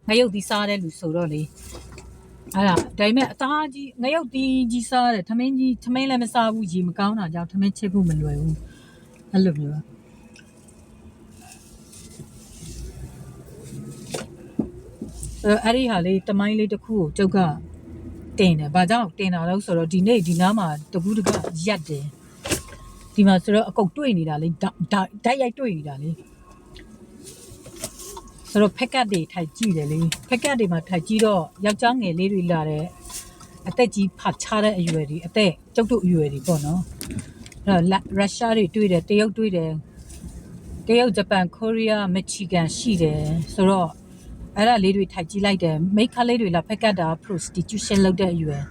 ငရုတ်သီးစားတဲ့လူဆိုတော့လေအဲ့ဒါဒါပေမဲ့အသားကြီးငရုတ်သီးကြီးစားတယ်ထမင်းလည်းမစားဘူးကြီးမကောင်းတာကြောင့်ထမင်းချစ်ဖို့မလွယ်ဘူးအဲ့လိုမျိုးအဲ့ဒီဟာလေးတမိုင်းလေးတစ်ခုကိုကျုပ်ကတင်တယ်ဘာကြောင့်တင်တာလဲဆိုတော့ဒီနေ့ဒီနားမှာတကူးတကရက်တယ်ဒီမှာဆိုတော့အကုတ်တွေ့နေတာလေဓာတ်ရိုက်တွေ့နေတာလေဆိုတော့ဖက်ကတ်တွေထိုက်ကြည့်တယ်လေဖက်ကတ်တွေမှာထိုက်ကြည့်တော့ယောက်ျားငယ်လေးတွေလာတယ်အသက်ကြီးဖတ်ချတဲ့အရွယ်တွေအသက်ကျုပ်တို့အရွယ်တွေပေါ့နော်အဲ့တော့ရုရှားတွေတွေ့တယ်တရုတ်တွေ့တယ်တရုတ်ဂျပန်ကိုရီးယားမက်ဆီကန်ရှိတယ်ဆိုတော့အဲ့ဒါလေးတွေထိုက်ကြည့်လိုက်တယ်မိတ်ခလေးတွေလာဖက်ကတ်တာ prostitution လုပ်တဲ့အရွယ်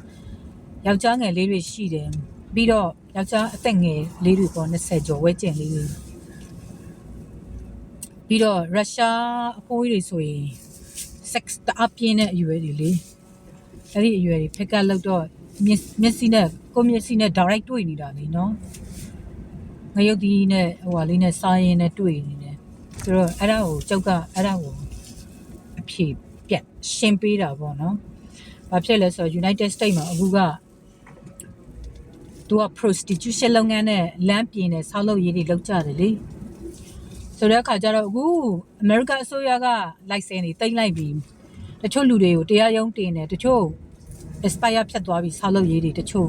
ယောက်ျားငယ်လေးတွေရှိတယ်ပြီးတော့ယောက်ျားအသက်ငယ်လေးတွေပေါ့20ကျော်ဝဲကျင်လေးတွေပြီးတော့ရုရှားအဖိုးကြီးတွေဆိုရင် sex တအပြင်းတဲ့အရွယ်တွေလေအဲ့ဒီအရွယ်တွေဖက်ကတ်လောက်တော့မျက်စိနဲ့ကိုမျက်စိနဲ့ direct တွေ့နေတာလေနော်ငရုတ်ဒီနဲ့ဟိုဟာလေးနဲ့စားရင်နဲ့တွေ့နေတယ်ဆိုတော့အဲ့ဒါကိုကျုပ်ကအဲ့ဒါကိုအဖြေပြတ်ရှင်းပေးတာပေါ့နော်ဘာဖြစ်လဲဆိုတော့ United States မှာအခုကသူက prostitution လုပ်ငန်းနဲ့လမ်းပြင်နဲ့ဆောက်လုပ်ရေးတွေလုပ်ကြတယ်လေဆိုတဲ့အခါကျတော့အခု America အစိုးရက license တွေတိတ်လိုက်ပြီးတချို့လူတွေကိုတရားရုံးတင်တယ်တချို့ expire ဖြတ်သွားပြီးဆောက်လုပ်ရေးတွေတချို့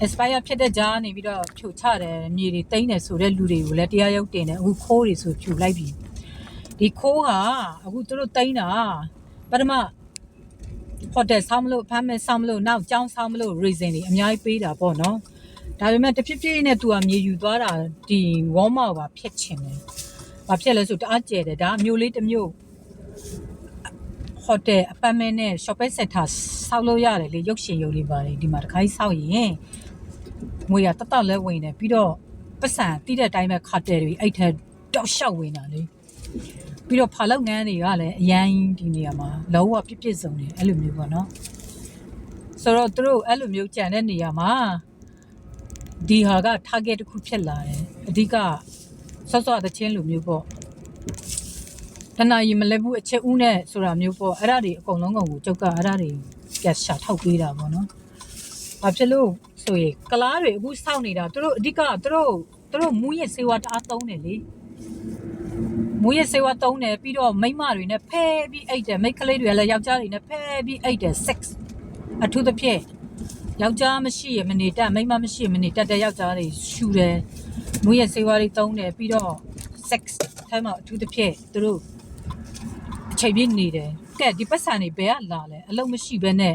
expire ဖြတ်တဲ့ကြားနေပြီးတော့ဖြိုချတယ်မြေတွေတိမ့်တယ်ဆိုတဲ့လူတွေကိုလည်းတရားရုံးတင်တယ်အခုခိုးတွေဆိုဖြိုလိုက်ပြီးဒီခိုးကအခုသူတို့တိမ့်တာပထမ hotel ဆောက်မလို့ဖမ်းမဲ့ဆောက်မလို့နောက်ကျောင်းဆောက်မလို့ reason တွေအများကြီးပေးတာပေါ့နော်ဒါပေမဲ့တဖြည်းဖြည်းနဲ့သူကမြေယူသွားတာဒီ Walmart ပါဖြစ်ချင်တယ်ဘာဖြစ်လဲဆိုတအားကျဲတယ်ဒါမျိုးလေးတစ်မျိုး hotel apartment နဲ့ shopping center ဆောက်လို့ရတယ်လေရုပ်ရှင်ရုပ်လေးပါတယ်ဒီမှာတစ်ခါကြီးဆောက်ရင်ငွေရတတ်လဲဝင်တယ်ပြီးတော့ပတ်စံတိတဲ့အတိုင်းပဲခါတယ်တွေအဲ့ထက်တောက်လျှောက်ဝင်တာလေပြီးတော့ဖာလောက်ငန်းတွေကလည်းအရင်ဒီနေရာမှာလောကပြည့်စုံတယ်အဲ့လိုမျိုးပေါ့နော်ဆိုတော့သူတို့အဲ့လိုမျိုးကြံတဲ့နေရာမှာဒီဟာက target တစ်ခုဖြစ်လာတယ်အဓိကဆော့ဆော့တဲ့ချင်းလိုမျိုးပေါ့တနာရီမလဲဘူးအချက်ဦးနဲ့ဆိုတာမျိုးပေါ့အဲ့ဒါတွေအကုန်လုံးကိုကျုပ်ကအဲ့ဒါတွေကရှာထောက်ပေးတာပေါ့နော်ဘာဖြစ်လို့ဆိုရင်ကလားတွေအခုစောင့်နေတာသူတို့အဓိကသူတို့မူးယစ်ဆေးဝါးတအားသုံးတယ်လေမူးယစ်ဆေးဝါးသုံးတယ်ပြီးတော့မိန်းမတွေနဲ့ဖဲပြီးအိတ်တယ်မိန်းကလေးတွေလည်းယောက်ျားတွေနဲ့ဖဲပြီးအိတ်တယ် sex အထူးသဖြင့်ယောက်ျားမရှိရမနေတတ်မိန်းမမရှိရမနေတတ်တဲ့ယောက်ျားတွေရှူတယ်မူးယစ်ဆေးဝါးတွေသုံးတယ်ပြီးတော့ sex ထဲမှာအထူးသဖြင့်သူတို့အချိန်ပြည့်နေတယ်ကဲဒီပတ်စံတွေဘယ်ကလာလဲအလုံးမရှိဘဲနဲ့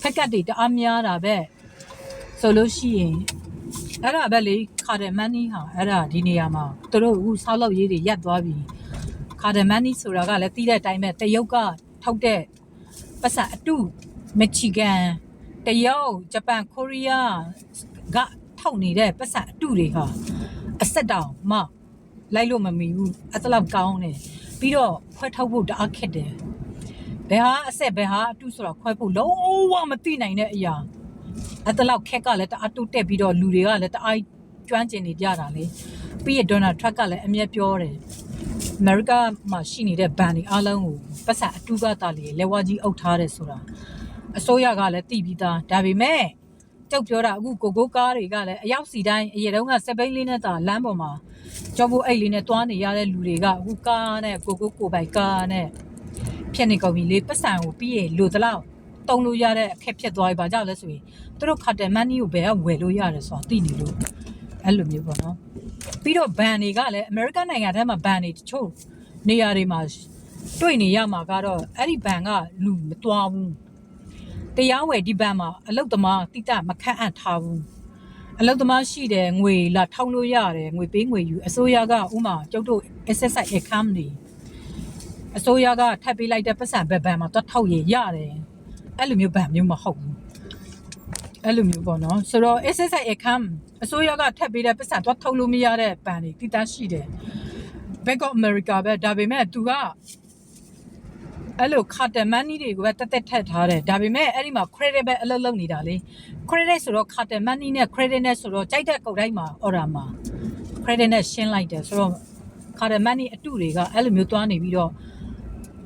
ဖက်ကတ်တွေတအားများတာပဲဆိုလို့ရှိရင်အဲ့ဒါပဲလေခါတယ်မန်နီဟာအဲ့ဒါဒီနေရာမှာသူတို့အခုဆောက်လုပ်ရေးတွေရပ်သွားပြီခါတယ်မန်နီဆိုတာကလည်းတီးတဲ့အတိုင်းပဲတရုတ်ကထုတ်တဲ့ပတ်စံအတုမက်ဆီကန်တရုတ်ဂျပန်ကိုရီးယားကထုတ်နေတဲ့ပတ်စံအတုတွေဟာအဆက်တောင်မှလိုက်လို့မမီဘူးအဲ့ဒါလောက်ကောင်းတယ်ပြီးတော့ခွဲထုတ်ဖို့တအားခက်တယ်ဘယ်ဟာအဆက်ဘယ်ဟာအတုဆိုတာခွဲဖို့လုံးဝမသိနိုင်တဲ့အရာအဲ့ဒါလောက်ခက်ကလည်းတအားတုတ်တက်ပြီးတော့လူတွေကလည်းတအားကျွမ်းကျင်နေကြတာလေပြီးရဒေါ်နယ်ထရက်ကလည်းအမြဲပြောတယ်အမေရိကမှာရှိနေတဲ့ဘန်တွေအားလုံးကိုပတ်စံအတုကတာလေလက်ဝါးကြီးအုပ်ထားတယ်ဆိုတာအစိုးရကလည်းသိပြီးသားဒါပေမဲ့ကြောက်ပြောတာအခုကိုကားတွေကလည်းအရောက်စီတိုင်းအရေတုန်းကစပိန်လေးနဲ့တာလမ်းပေါ်မှာကြောက်ဖို့အိတ်လေးနဲ့တွားနေရတဲ့လူတွေကအခုကားနဲ့ကိုပိုင်ကားနဲ့ဖြစ်နေကုန်ပြီလေပတ်စံကိုပြီးရလို့တလောက်တုံလို့ရတဲ့အခက်ဖြစ်သွားပြီဘာကြောင့်လဲဆိုရင်သူတို့ခတ်တယ်မန်နီကိုဘယ်ကဝယ်လို့ရတယ်ဆိုတာသိနေလို့အဲ့လိုမျိုးပေါ့နော်ပြီးတော့ဘန်တွေကလည်းအမေရိကန်နိုင်ငံထဲမှာဘန်တွေတချို့နေရာတွေမှာတွေ့နေရမှာကတော့အဲ့ဒီဘန်ကလူမတွားဘူးတရားဝယ်ဒီဘန်မှာအလုတ်သမားတိတမခန့်အပ်ထားဘူးအလုတ်သမားရှိတယ်ငွေလာထောင်းလို့ရတယ်ငွေပေးငွေယူအစိုးရကဥမာကျုပ်တို့ SSI account တွေအစိုးရကထပ်ပေးလိုက်တဲ့ပတ်စံဘန်မှာတော့ထောက်ရရတယ်အဲ့လိုမျိုးဘန်မျိုးမဟုတ်ဘူးအဲ့လိုမျိုးပေါ့နော်ဆိုတော့ SSI account အစိုးရကထပ်ပေးတဲ့ပတ်စံတော့ထုတ်လို့မရတဲ့ဘန်တွေတိတရှိတယ် Bank of America ပဲဒါပေမဲ့သူကအဲ့လိုခါတယ်မန်နီတွေကိုပဲတက်ထက်ထားတယ်ဒါပေမဲ့အဲ့ဒီမှာ credit ပဲအလုပ်လုပ်နေတာလေ credit ဆိုတော့ခါတယ်မန်နီနဲ့ credit နဲ့ဆိုတော့ကြိုက်တဲ့ကုန်တိုင်းမှာ order မှာ credit နဲ့ရှင်းလိုက်တယ်ဆိုတော့ခါတယ်မန်နီအတုတွေကအဲ့လိုမျိုးသွားနေပြီးတော့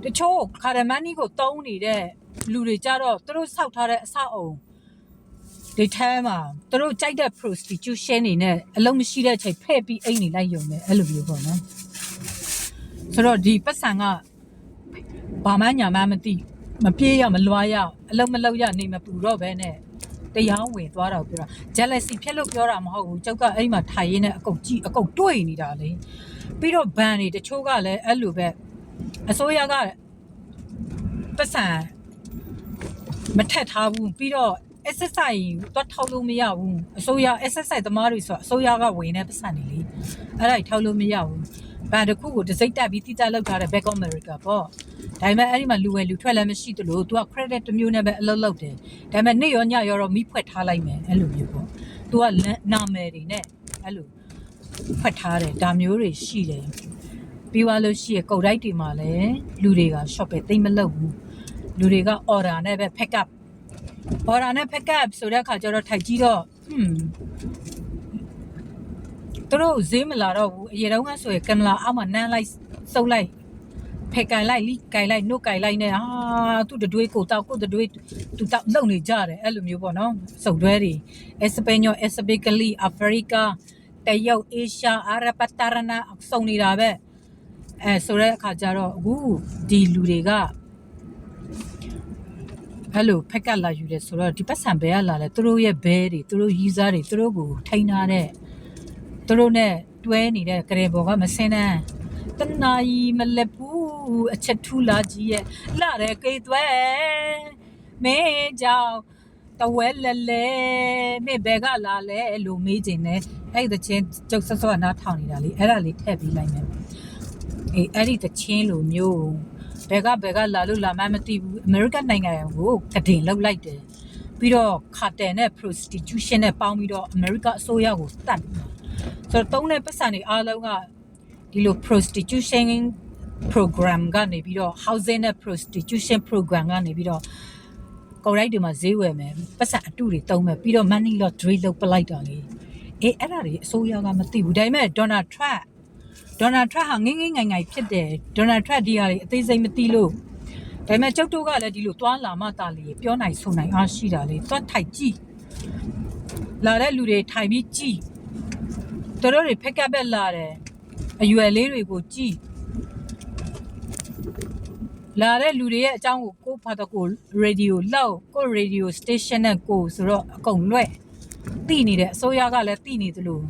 တချို့ခါရမန်နီကိုတုံးနေတဲ့လူတွေကြတော့သူတို့စောက်ထားတဲ့အဆောက်အုံဒီထဲမှာသူတို့ကြိုက်တဲ့ prostitution နေနဲ့အလုံးမရှိတဲ့အချိန်ဖဲ့ပြီးအိမ်နေလိုက်ရုံနဲ့အဲ့လိုမျိုးပေါ့နော်ဆိုတော့ဒီပတ်စံကဘာမှညာမှမသိမပြေးရမလွားရအလုံးမလုံးရနေမပူတော့ဘဲနဲ့တရားဝင်သွားတော့ပြောတာ jealousy ဖြစ်လို့ပြောတာမဟုတ်ဘူးကျုပ်ကအဲ့မှာထိုင်ရင်းနဲ့အကုန်ကြည့်အကုန်တွေးနေတာလေပြီးတော့ဘန်တွေတချို့ကလည်းအဲ့လိုပဲအစိုးရကပတ်စံမထက်ထားဘူးပြီးတော့ SSI တော့ထောက်လို့မရဘူးအစိုးရ SSI သမားတွေဆိုအစိုးရကဝင်နေပတ်စံနေလေအဲ့ဒါထောက်လို့မရဘူးဘန်တစ်ခုကိုတစိမ့်တက်ပြီးတိကျလောက်ထားတဲ့ Bank of America ပေါ့ဒါပေမဲ့အဲ့ဒီမှာလူဝင်လူထွက်လည်းမရှိသလို तू က credit တစ်မျိုးနဲ့ပဲအလုပ်လုပ်တယ်ဒါပေမဲ့နေ့ရောညရောတော့မိဖွက်ထားလိုက်မယ်အဲ့လိုမျိုးပေါ့ तू ကနာမည်တွေနဲ့အဲ့လိုဖွက်ထားတယ်ဒါမျိုးတွေရှိတယ်ပြီးသွားလို့ရှိရကုတ်တိုက်တွေမှာလည်းလူတွေက shop ပဲတိတ်မလုပ်ဘူးလူတွေက order နဲ့ပဲ pack up order နဲ့ pack up ဆိုတဲ့အခါကျတော့ထိုက်ကြီးတော့သူတို့ဈေးမလာတော့ဘူးအရေတုံးကဆိုရင်ကင်မရာအောက်မှာနမ်းလိုက်စုပ်လိုက်ဖက်ကန်လိုက်လိကန်လိုက်နှုတ်ကန်လိုက်နဲ့သူ့တတွေးကိုတောက်ကိုတတွေးသူတောက်လုံနေကြတယ်အဲ့လိုမျိုးပေါ့နော်စုံတွဲတွေအက်စပညောအက်စပီကလီအာဖရိကတရုတ်အေရှားအာရပတာရနာစုံနေတာပဲဆိုတဲ့အခါကျတော့အခုဒီလူတွေကအဲ့လိုဖက်ကလာယူတယ်ဆိုတော့ဒီပတ်စံဘဲကလာလဲသူတို့ရဲ့ဘဲတွေသူတို့ယူဇာတွေသူတို့ကိုထိန်းထားတဲ့သူတို့နဲ့တွဲနေတဲ့ကရေဘော်ကမစင်းတဲ့တနာယီမလက်ဘူးအချက်ထူလာကြီးရဲ့လာတဲ့ကေသွဲမင်းကြောင့်တဝဲလဲလဲမင်းဘဲကလာလဲလို့မေးခြင်းနဲ့အဲ့ဒီချင်းကျုပ်ဆော့နားထောင်နေတာလေအဲ့ဒါလေးထည့်ပြီးလိုက်မယ်အေးအဲ့ဒီတချင်းလိုမျိုးဘဲကလာလို့လာမှမသိဘူးအမေရိကန်နိုင်ငံကိုကတင်လောက်လိုက်တယ်ပြီးတော့ခါတယ်နဲ့ prostitution နဲ့ပေါင်းပြီးတော့အမေရိကအစိုးရကိုတတ်ဆိုတော့တုံးတဲ့ပတ်စံတွေအားလုံးကဒီလို prostitution program ကနေပြီးတော့ housing နဲ့ prostitution program ကနေပြီးတော့ကော်ရိုက်တွေမှာဈေးဝယ်မယ်ပတ်စံအတုတွေတုံးမယ်ပြီးတော့ money laundry လုပ်ပလိုက်တာလေအဲ့ဒါတွေအစိုးရကမသိဘူးဒါပေမဲ့ Donald Trump ဟာငိမ့်ငိမ့်ငိုင်ငိုင်ဖြစ်တယ် Donald Trump ဒီဟာတွေအသေးစိတ်မသိလို့ဒါပေမဲ့ကျုပ်တို့ကလည်းဒီလိုသွားလာမှတာလေပြောနိုင်ဆိုနိုင်အားရှိတာလေသွားထိုက်ကြည့်လာတဲ့လူတွေထိုင်ပြီးကြည့်တို့တွေဖက်ကပ်ပဲလာတယ်အရွယ်လေးတွေကိုကြည့်လာတဲ့လူတွေရဲ့အကြောင်းကိုဖတ်တော့ကိုရေဒီယိုလောက်ကိုရေဒီယိုစတေးရှင်းနဲ့ကိုဆိုတော့အကုန်လွဲ့တိနေတယ်အစိုးရကလည်းတိနေသလို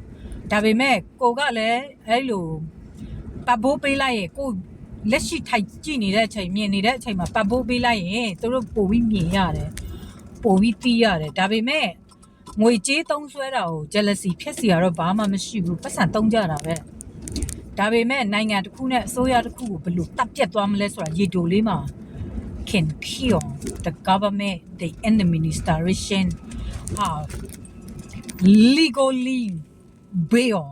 ဒါပေမဲ့ကိုကလည်းအဲ့လိုပတ်ဖို့ပေးလိုက်ရင်ကိုလက်ရှိထိုက်ကြည့်နေတဲ့အချိန်မြင်နေတဲ့အချိန်မှာပတ်ဖို့ပေးလိုက်ရင်တို့ပို့ပြီးမြင်ရတယ်ပို့ပြီးသိရတယ်ဒါပေမဲ့ငွေကြေးသုံးစွဲတာကို jealousy ဖြစ်စီရတော့ဘာမှမရှိဘူးပတ်စံသုံးကြတာပဲဒါပေမဲ့နိုင်ငံတစ်ခုနဲ့အစိုးရတစ်ခုကိုဘယ်လိုတပ်ပြတ်သွားမလဲဆိုတာရေတိုလေးမှာ can kill the government the administration of legally bail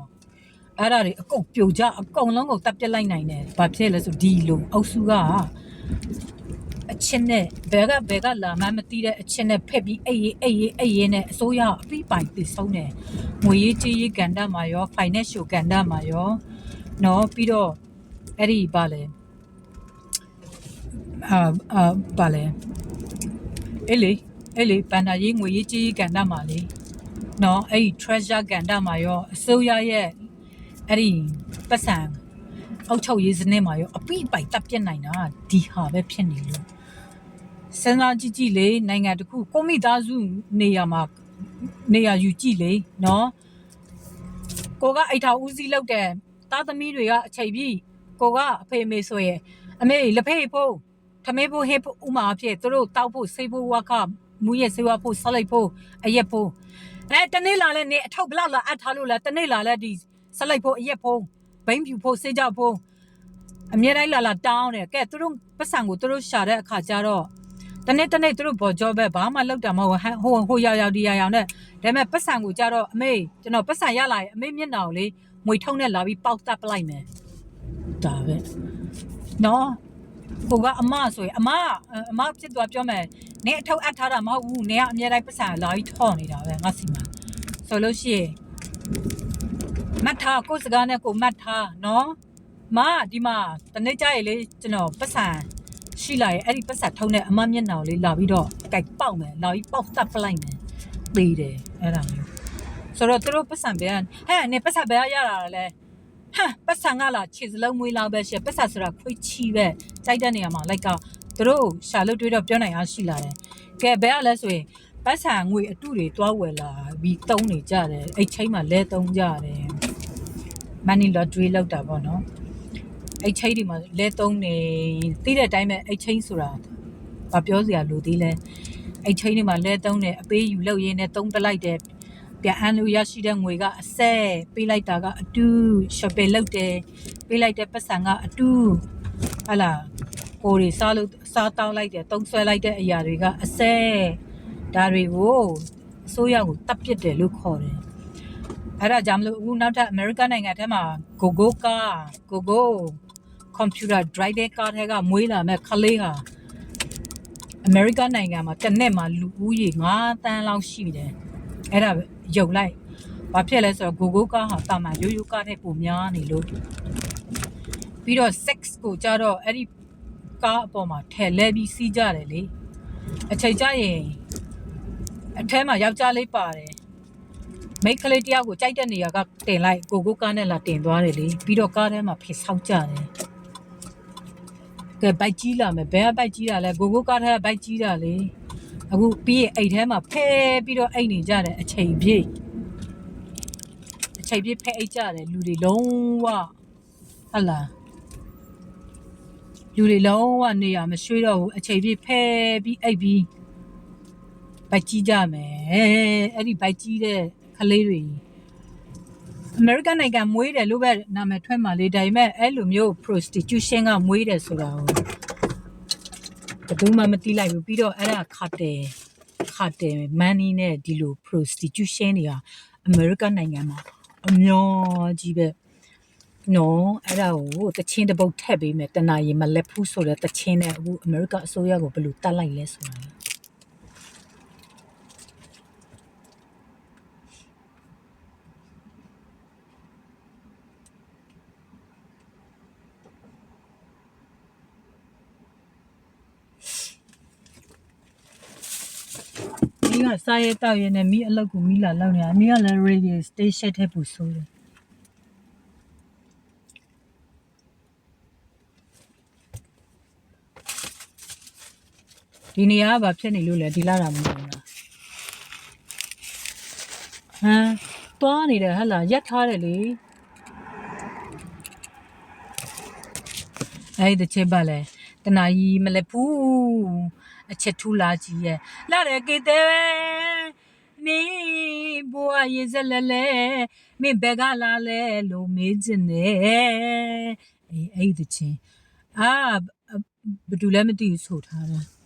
အဲ့ဒါတွေအကုန်ပြိုကျအကုန်လုံးကိုတပ်ပြတ်လိုက်နိုင်တယ်ဘာဖြစ်လဲဆိုဒီလိုအုပ်စုကအချင်းနဲ့ဘဲကလာမှမသိတဲ့အချင်းနဲ့ဖက်ပြီးအေးနဲ့အစိုးရအပြီးပိုင်သိဆုံးတယ်ငွေရေးကြေးရေးကဏ္ဍမှာရော financial ကဏ္ဍမှာရောနော်ပြီးတော့အဲ့ဒီဘာလဲဘာလဲအဲ့လေပန်တာရေးငွေရေးကြေးရေးကဏ္ဍမှာလေနော်အဲ့ဒီ treasure ကဏ္ဍမှာရောအစိုးရရဲ့အဲ့ဒီပတ်စံအောက်ချုပ်ရေးစနစ်မှာရောအပြီးပိုင်တပ်ပြတ်နိုင်တာဒီဟာပဲဖြစ်နေလို့စဉ်းစားကြည့်လေနိုင်ငံတစ်ခုကိုမိသားစုနေရာယူကြည့်လေနော်ကိုကအိတ်ထောင်ဦးစီးလုပ်တဲ့သားသမီးတွေကအချိန်ပြည့်ကိုကအဖေအမေဆိုရင်အမေလက်ဖေးဖို့ထမေးဖို့ဟေးဖို့ဥမာအဖြစ်သူတို့တောက်ဖို့ဆေးဖို့ဝါခမူရဲ့ဆေးဝါဖို့ဆက်လိုက်ဖို့အရက်ဖို့တနေ့လာလဲနေအထောက်ဘလောက်လာအပ်ထားလို့လဲတနေ့လာလဲဒီဆက်လိုက်ဖို့အရက်ဖို့ဘိန်းဖြူဖို့ဆေးကြောက်ဖို့အမြဲတမ်းလာတောင်းတယ်ကဲသူတို့ပတ်စံကိုသူတို့ရှာတဲ့အခါကျတော့တနေ့သူတို့ဘော်ကြောပဲဘာမှလောက်တာမဟုတ်ဟိုရောက်ဒီရောက်နဲ့ဒါပေမဲ့ပတ်စံကိုကြတော့အမေကျွန်တော်ပတ်စံရလာရင်အမေမျက်နှာကိုလေငွေထုံးနဲ့လာပြီးပေါက်တက်ပလိုက်မယ်ဒါပဲနော်ကိုကအမဆိုရင်အမဖြစ်သွားပြောမယ်နေအထောက်အပ်ထားတာမဟုတ်ဘူးနေကအမြဲတမ်းပတ်စံလာပြီးထော်နေတာပဲငါစီမှာဆိုလို့ရှိရင်မတ်ထားကိုစကားနဲ့ကိုမတ်ထားနော်မဒီမှာတနေ့ကြရလေကျွန်တော်ပတ်စံ ရှိလာရဲ့အဲ့ဒီပတ်ဆက်ထုံးတဲ့အမမျက်နှာကိုလေးလာပြီးတော့ကြိုက်ပေါက်မယ်လာပြီးပေါက်တက်ပလိုက်မယ်သေးတယ်အဲ့ဒါမျိုးဆိုတော့သူတို့ပတ်စံပဲဟဲ့နေပတ်ဆက်ပဲရတာလဲဟာပတ်စံကလာခြေစလုံးမွေးလောက်ပဲရှေ့ပတ်ဆက်ဆိုတာခွေးချီပဲကြိုက်တဲ့နေရာမှာလိုက်ကသူတို့ရှာလို့တွေးတော့ပြောနိုင်အောင်ရှိလာတယ်ကဲဘယ်ကလဲဆိုရင်ပတ်စံငွေအတုတွေတွားဝယ်လာပြီးတုံးနေကြတယ်အဲ့ချိန်မှာလဲတုံးကြတယ် money lottery လောက်တာပေါ့နော်အဲ့ချိန်ဒီမှာလဲတုံးနေသိတဲ့အတိုင်းပဲအဲ့ချိန်ဆိုတာဘာပြောစရာလိုသေးလဲအဲ့ချိန်ဒီမှာလဲတုံးနေအပေးယူလောက်ရင်းနဲ့တုံးပလိုက်တယ်ပြန်အန်လို့ရရှိတဲ့ငွေကအဆက်ပေးလိုက်တာကအတူ shopping လုပ်တယ်ပေးလိုက်တဲ့ပတ်စံကအတူဟလာကိုရီစားလို့စားတောင်းလိုက်တယ်တုံးဆွဲလိုက်တဲ့အရာတွေကအဆက်ဒါတွေကိုအစိုးရကိုတပ်ပစ်တယ်လို့ခေါ်တယ်အဲ့ဒါကြောင့်မလို့အခုနောက်ထပ်အမေရိကန်နိုင်ငံထဲမှာ Go computer driver ကားထဲကမွေးလာမဲ့ခလေးဟာအမေရိကန်နိုင်ငံမှာတစ်နှစ်မှာလူဦးရေ9 တန်းလောက်ရှိတယ်အဲ့ဒါရုပ်လိုက်ဘာဖြစ်လဲဆိုတော့ Go ကားဟာတာမန်ရိုးရိုးကားထက်ပိုများနေလို့ပြီးတော့ sex ကိုကြတော့အဲ့ဒီကားအပေါ်မှာထည့်လဲပြီးစီးကြတယ်လေအချိန်ကျရင်အထဲမှာယောက်ျားလေးပါတယ်မိတ်ကလေးတယောက်ကိုကြိုက်တဲ့နေရာကတင်လိုက် Go ကားနဲ့လာတင်သွားတယ်လေပြီးတော့ကားထဲမှာဖိဆောက်ကြတယ်ကဲဘိုက်ကြီးလာမယ်ဘယ်ကဘိုက်ကြီးတာလဲ Go ကားထဲကဘိုက်ကြီးတာလေအခုပြီးရင်အိတ်ထဲမှာဖဲပြီးတော့အိတ်နေကြတယ်အချိန်ပြည့်ဖဲအိတ်ကြတယ်လူတွေလုံးဝဟလာလူတွေလုံးဝနေရမရွှေ့တော့ဘူးအချိန်ပြည့်ဖဲပြီးအိတ်ပြီးဘိုက်ကြီးကြမယ်အဲ့ဒီဘိုက်ကြီးတဲ့ကလေးတွေအမေရိကန်နိုင်ငံမွေးတယ်လို့ပဲနာမည်ထွက်မှလေဒါပေမဲ့အဲ့လိုမျိုး prostitution ကမွေးတယ်ဆိုတာကိုဘယ်သူမှမသိလိုက်ဘူးပြီးတော့အဲ့ဒါခတ်တယ် money နဲ့ဒီလို prostitution တွေဟာအမေရိကန်နိုင်ငံမှာအများကြီးပဲနော်အဲ့ဒါကိုတချင်းတစ်ပုတ်ထည့်ပေးမယ်တနာရီမလက်ဖူးဆိုတဲ့တချင်းနဲ့အခုအမေရိကအစိုးရကိုဘယ်လိုတတ်လိုက်လဲဆိုတာမိကစားရဲတောက်ရဲနဲ့မိအလုပ်ကိုမိလာလောက်နေတာမိကလည်း radio station ထည့်ဖို့ဆိုတယ်ဒီနေရာကဘာဖြစ်နေလို့လဲဒီလာတာမဟုတ်ဘူးလားဟမ်တွားနေတယ်ဟဲ့လားရက်ထားတယ်လေအဲ့ဒီချက်ပါလဲတနာကြီးမလဲဘူးအချက်ထူလာကြီးရဲ့လာတယ်ကေတဲ့နေဘွာရေစလဲလဲမင်းဘက်ကလာလဲလို့မေးချင်တယ်အဲ့ဒီချင်းဘယ်သူလဲမသိဘူးဆိုထားတယ်